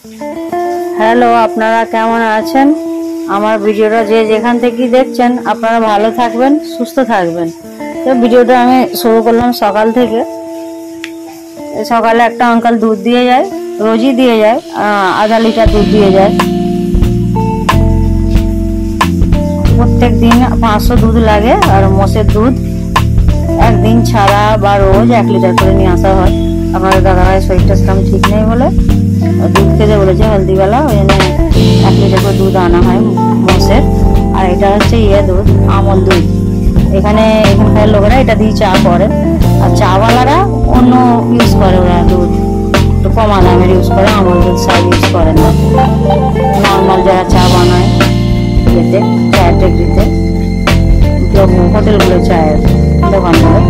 Hello, আপনারা কেমন আছেন? আমার ভিডিওটা যে যেখান থেকে দেখছেন আপনারা ভালো থাকবেন, সুস্থ থাকবেন। তো ভিডিওটা আমি শুরু করলাম সকাল থেকে। সকালে একটা আঙ্কেল দুধ দিয়ে যায়, রোজই দিয়ে যায়, আধা লিটার দুধ দিয়ে যায়। প্রত্যেক দিন 500 দুধ লাগে। আর মোষের দুধ একদিন ছাড়া বা রোজ 1 লিটার করে নিয়ে আসা হয়। আমার দাদাভাই শরীরটা সেরকম ঠিক নেই বলে দুধ খেতে বলেছে হলদিওয়ালা, ওই জন্য 1 লিটার করে দুধ আনা হয় মোষের। আর এটা হচ্ছে দুধ, আমল দুধ। এখানকার লোকেরা এটা দিয়ে চা করে, আর চাওয়ালারা অন্য ইউজ করে। ওরা দুধ একটু কমা দামের ইউজ করে, আমল দুধ সব ইউজ করে না। নর্মাল যারা চা বানায় খেতে, চায়ের টেকরিতে, হোটেলগুলো চায়ের দোকানগুলো।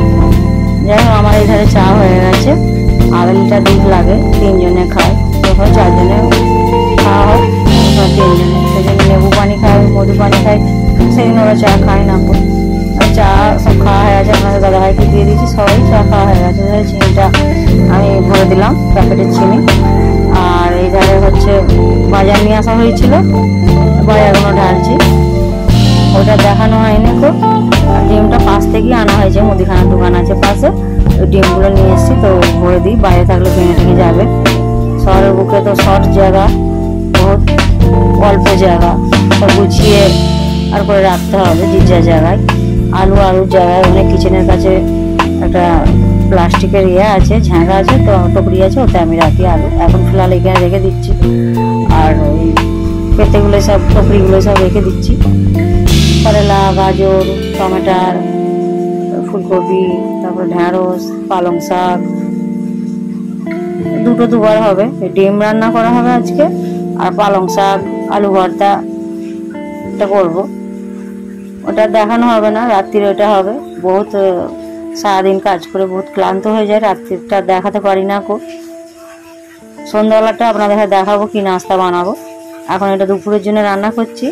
যাই হোক, আমার এই ধারে চা হয়ে গেছে। আধা লিটার দুধ লাগে, 3 জনে খায়, যখন 4 জনে খাওয়া হয় 3 জনে। সেদিন লেবু পানি খায়, মধু পানি খায়, সেদিন ওরা চা খায় না। চা সব খাওয়া হয়ে গেছে, আপনাদের দাদাভাইকে দিয়ে দিয়েছি, সবাই চা খাওয়া হয়ে গেছে। চিনিটা আমি ভরে দিলাম, প্যাকেটের চিনি। আর এই ধারে হচ্ছে বাজার নিয়ে আসা হয়েছিল, বাজারগুলো ঢালছি। ওটা দেখানো হয়নি খুব। আর ডিমটা পাশ থেকেই আনা হয়েছে, মুদিখানার দোকান আছে পাশে, ওই ডিমগুলো নিয়ে এসেছি। তো ভরে দিই, বাইরে থাকলে ভেঙে ঠেঙে যাবে। শহরের বুকে তো শর্ট জায়গা, বহুত অল্প জায়গা, সব গুছিয়ে আর করে রাখতে হবে যে যা জায়গায়। আলুর জায়গায় অনেক কিচেনের কাছে একটা প্লাস্টিকের আছে, ঝাঁকা আছে, তো টুকরি আছে, ওতে আমি রাখি আলু। এখন ফিলহাল এখানে রেখে দিচ্ছি। আর ওই পেটেগুলো সব, টুকরিগুলো সব রেখে দিচ্ছি। করলা, গাজর, টমেটার, ফুলকপি, তারপর ঢেঁড়স, পালং শাক, দুবার হবে। ডিম রান্না করা হবে আজকে, আর পালং শাক, আলু ভর্তা এটা করবো। ওটা দেখানো হবে না, রাত্রির ওটা হবে। বহুত সারাদিন কাজ করে বহুত ক্লান্ত হয়ে যায়, রাত্রিটা দেখাতে পারি না। সন্ধ্যাবেলাটা আপনাদের দেখাবো কি নাস্তা বানাবো। এখন এটা দুপুরের জন্য রান্না করছি।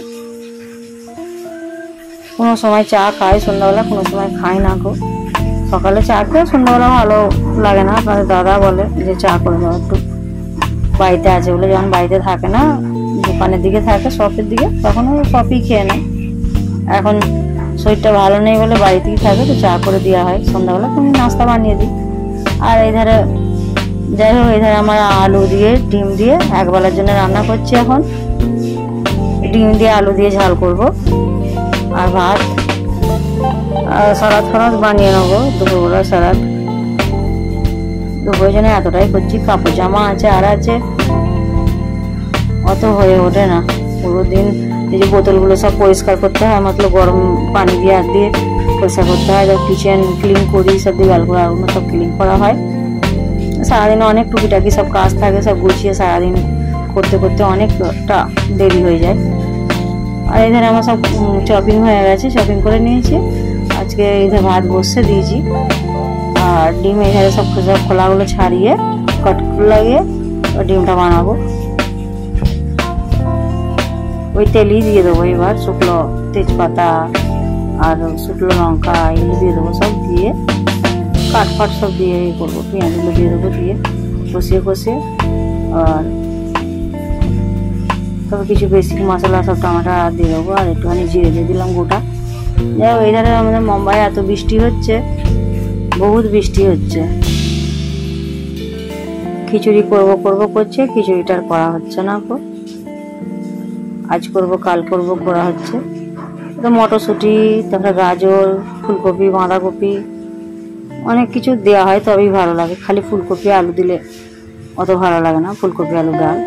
কোনো সময় চা খাই সন্ধ্যাবেলা, কোনো সময় খাই না। সকালে চা খেয়ে সন্ধ্যাবেলা ভালো লাগে না। আপনাদের দাদা বলে যে চা করে দাও একটু, বাড়িতে আছে বলে। যখন বাড়িতে থাকে না, দোকানের দিকে থাকে, শপের দিকে, তখন ও কফি খেয়ে নেয়। এখন শরীরটা ভালো নেই বলে বাড়িতেই থাকে, তো চা করে দেওয়া হয় সন্ধ্যাবেলা। তুমি নাস্তা বানিয়ে দিই। আর এই ধারে যাই হোক, এই ধারে আমার আলু দিয়ে ডিম দিয়ে একবেলার জন্য রান্না করছি। এখন ডিম দিয়ে আলু দিয়ে ঝাল করব, আর ভাত, সালাদ ফালাদ বানিয়ে নেবো দুপুরবেলা। সালাদ দুপুরের জন্য এতটাই করছি। কাপড় জামা আছে আর আছে, অত হয়ে ওঠে না। পুরো দিন এই যে বোতলগুলো সব পরিষ্কার করতে হয়, মতলব গরম পানি দিয়ে হাত দিয়ে পরিষ্কার করতে হয়। কিচেন ক্লিন করি, সব দিওয়ালগুলো সব ক্লিন করা হয়। সারাদিনে অনেক টুকিটাকি সব কাজ থাকে, সব গুছিয়ে সারাদিন করতে করতে অনেকটা দেরি হয়ে যায়। আর এখানে আমার সব চপিং হয়ে গেছে, চপিং করে নিয়েছি। আজকে এখানে ভাত বসে দিয়েছি। আর ডিম এখানে সব খোলাগুলো ছাড়িয়ে কট লাগিয়ে ডিমটা বানাবো। ওই তেলই দিয়ে দেবো এবার, শুকনো তেজপাতা আর শুকনো লঙ্কা এগুলো দিয়ে দেবো, সব দিয়ে কাঠফাট সব দিয়ে করবো। পেঁয়াজগুলো দিয়ে দেবো, দিয়ে কষিয়ে আর তবে কিছু বেসিক মশলা সব টমেটো দিয়ে দেবো, আর একটুখানি জিরে দিয়ে দিলাম গোটা। যাই হোক, এই ধারে আমাদের মুম্বাই এত বৃষ্টি হচ্ছে, বহুত বৃষ্টি হচ্ছে। খিচুড়ি করবো করছে, খিচুড়িটা আর করা হচ্ছে না। আজ করব, কাল করব করা হচ্ছে। তো মটরশুঁটি, তারপরে গাজর, ফুলকপি, বাঁধাকপি, অনেক কিছু দেওয়া হয়, তবেই ভালো লাগে। খালি ফুলকপি আলু দিলে অত ভালো লাগে না, ফুলকপি আলু ডাল।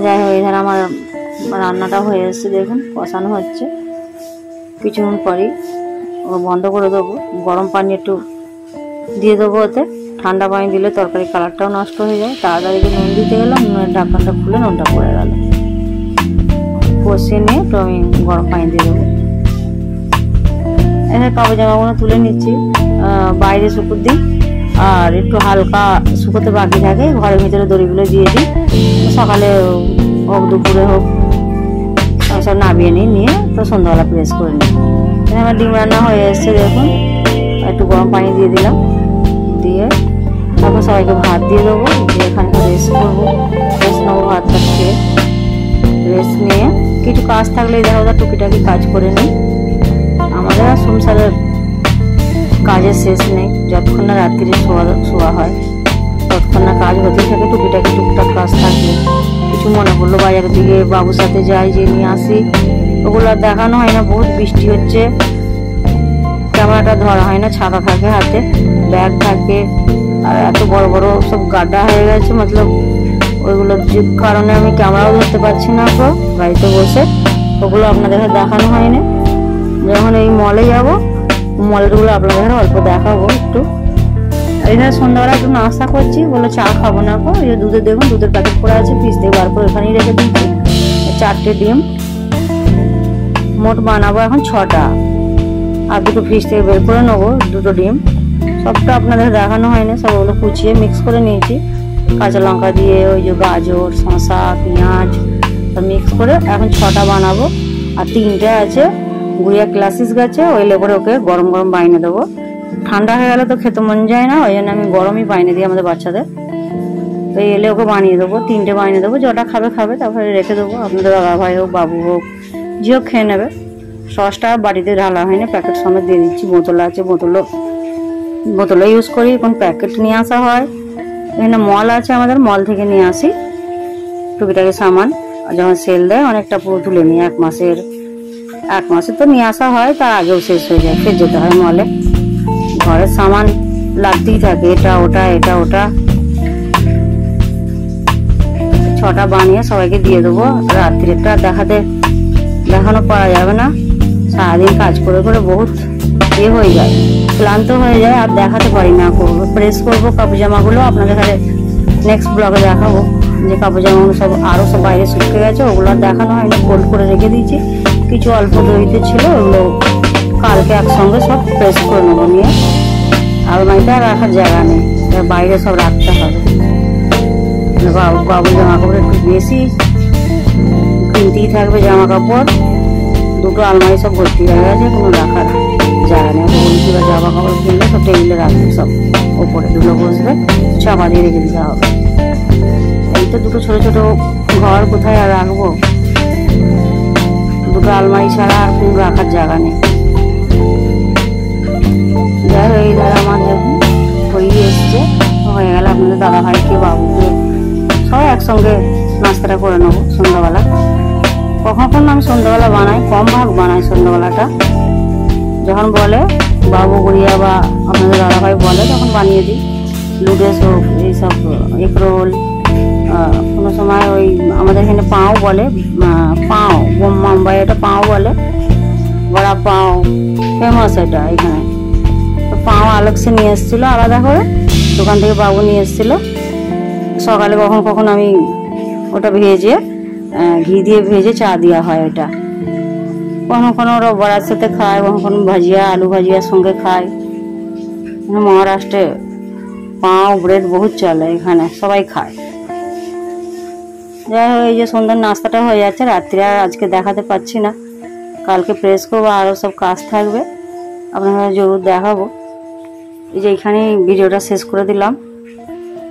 যাই হোক, এখানে আমার রান্নাটা হয়ে এসছে, দেখুন কষানো হচ্ছে। কিছুক্ষণ পরেই বন্ধ করে দেবো। গরম পানি একটু দিয়ে দেবো ওতে, ঠান্ডা পানি দিলে তরকারি কালারটাও নষ্ট হয়ে যায়। তাড়াতাড়ি নুন দিতে গেলাম, নুনের ঢাকনটা খুলে নুনটা পড়ে গেল। কষিয়ে নিয়ে তো আমি গরম পানি দিয়ে দেবো। এখানে কাপড় জামাগুলো তুলে নিচ্ছি, বাইরে শুকুর দিই। আর একটু হালকা শুকোতে বাকি থাকে, ঘরের ভিতরে দড়িগুলো দিয়ে দিই। সকালে হোক দুপুরে হোক সব নামিয়ে নিয়ে তো সন্ধ্যাবেলা প্রেস করে নিই। আমার ডিম রান্না হয়ে এসছে, দেখুন। একটু গরম পানি দিয়ে দিলাম, দিয়ে তারপর সবাইকে ভাত দিয়ে দেবো, এখানটা রেস্ট করবো, রেস্ট নেবো, ভাতটা খেয়ে রেস্ট নিয়ে কিছু কাজ থাকলে দেখা ওদের টুকিটাকি কাজ করে নিই। আমাদের আর সংসারের কাজের শেষ নেই, যতক্ষণ না রাত্রিরে শোয়া হয় ততক্ষণ না কাজ হতেই থাকে, টুকিটাকি টুকটাক কাজ থাকলে। কিছু মনে পড়লো বাজারের দিকে বাবুর সাথে যাই, যে নিয়ে আসি, ওগুলো আর দেখানো হয় না, বহুত বৃষ্টি হচ্ছে, ক্যামেরাটা ধরা হয় না, ছাতা থাকে হাতে, ব্যাগ থাকে, আর এত বড় বড় সব গাড্ডা হয়ে গেছে, মতলব ওইগুলোর কারণে আমি ক্যামেরাও ধরতে পারছি না তো বাড়িতে বসে, ওগুলো আপনাদের দেখানো হয়নি। যখন এই মলে যাবো, মলেরগুলো আপনাদের অল্প দেখাবো একটু। এখানে সন্ধ্যাবেলা একটু নাস্তা করছি, বলে চা খাবো না গো, এই দুধের দেখুন দুধের প্যাকেট পড়ে আছে, ফ্রিজ থেকে বার করে এখানেই রেখে দিচ্ছি, 4টে ডিম মোট বানাবো এখন 6টা, আর দুটো ফ্রিজ থেকে বের করে নেবো 2টো ডিম। সবটা আপনাদের দেখানো হয়নি, সব ওগুলো কুচিয়ে মিক্স করে নিয়েছি, কাঁচা লঙ্কা দিয়ে, ওই যে গাজর, শসা, পেঁয়াজ সব মিক্স করে এখন 6টা বানাবো। আর 3টে আছে গুড়িয়া ক্লাসিস গেছে, ওই লেবরে ওকে গরম গরম বাইনে দেবো, ঠান্ডা হয়ে গেলে তো খেতে মন যায় না, ওই জন্য আমি গরমই বাইনে দিই আমাদের বাচ্চাদের। তো এলে ওকে বানিয়ে দেবো, 3টে বানিয়ে দেবো, যেটা খাবে খাবে, তারপরে রেখে দেবো, আপনাদের দাদা ভাই হোক বাবু হোক যে হোক খেয়ে নেবে। সসটা বাড়িতে ঢালা হয়নি, প্যাকেট সমেত দিয়ে দিচ্ছি, বোতল আছে, বোতলে ইউজ করি, কোন প্যাকেট নিয়ে আসা হয়, এখানে মল আছে আমাদের, মল থেকে নিয়ে আসি টুকিটাকি সামান, যখন সেল দেয় অনেকটা পুরো তুলে নিই, 1 মাসের তো নিয়ে আসা হয়, তার আগেও শেষ হয়ে যায়, ফের যেতে হয় মলে। ঘরের সামান লাগতেই থাকে, এটা ওটা এটা ওটা। 6টা বানিয়ে সবাইকে দিয়ে দেবো, রাত্রিটা দেখানো পারা যাবে না, সারাদিন কাজ করে করে বহুত হয়ে যায়, ক্লান্ত হয়ে যায়, আর দেখাতে পারি না। করবো প্রেস করবো কাপড় জামাগুলো, আপনাদের কাছে নেক্সট ব্লগে দেখাবো, যে কাপড় জামাগুলো সব আরো সব বাইরে শুকিয়ে গেছে, ওগুলো আর দেখানো হয়নি, ফোল্ড করে রেখে দিয়েছি, কিছু অল্প দইতে ছিল, ওগুলো কালকে একসঙ্গে সব প্রেস করে নেবো নিয়ে। আলমারিতে আর রাখার জায়গা নেই, বাইরে সব রাখতে হবে। বাবুর জামা কাপড় একটু বেশি কিনতেই থাকবে, জামা কাপড় 2টো আলমারি সব ভর্তি হয়ে গেছে, কোনো রাখার জায়গা নেই। বলছি বা জামা কাপড় কিনলে সব টেবিলে রাখবে, সব ওপরে ধুলো বসবে, চাপা দিয়ে রেখে দিতে হবে। এই তো 2টো ছোট ছোট ঘর, কোথায় আর রাখবো, 2টো আলমারি ছাড়া আর কোনো রাখার জায়গা নেই। যাই হোক, এই দাদা আমার দেখুন হয়ে এসছে, হয়ে গেলে আপনাদের দাদা ভাইকে বাবুকে সবাই একসঙ্গে নাস্তাটা করে নেবো সন্ধ্যাবেলা। কখন আমি সন্ধ্যাবেলা বানাই, কম ভাগ বানাই সন্ধ্যাবেলাটা, যখন বলে বাবু গুড়িয়া বা আপনাদের দাদা ভাই বলে তখন বানিয়ে দিই। লুডেস হোক, এইসব এগরোল, কোনো সময় ওই আমাদের এখানে পাও বলে, পাও মুম্বাই এটা পাও বলে, বড়া পাও ফেমাস এটা এখানে। তো পাও আলেক্সে নিয়ে এসেছিলো আলাদা করে, দোকান থেকে বাবু নিয়ে এসেছিলো। সকালে কখন আমি ওটা ভেজে ঘি দিয়ে ভেজে চা দেওয়া হয় ওটা, কখনো ওরা বড়ার সাথে খায়, কখনো ভাজিয়া আলু ভাজিয়ার সঙ্গে খায়। মহারাষ্ট্রে পাও ব্রেড বহুত চলে, এখানে সবাই খায়। যাই হোক, এই যে সন্ধ্যার নাস্তাটা হয়ে যাচ্ছে, রাত্রে আর আজকে দেখাতে পাচ্ছি না, কালকে প্রেস করবো, আরও সব কাজ থাকবে, আপনাদের জরুর দেখাবো। এই যে এখানে ভিডিওটা শেষ করে দিলাম।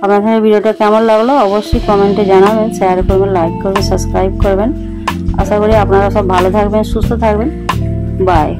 আপনাদের ভিডিওটা কেমন লাগলো অবশ্যই কমেন্টে জানাবেন, শেয়ার করবেন, লাইক করবেন, সাবস্ক্রাইব করবেন। আশা করি আপনারা সব ভালো থাকবেন, সুস্থ থাকবেন। বাই।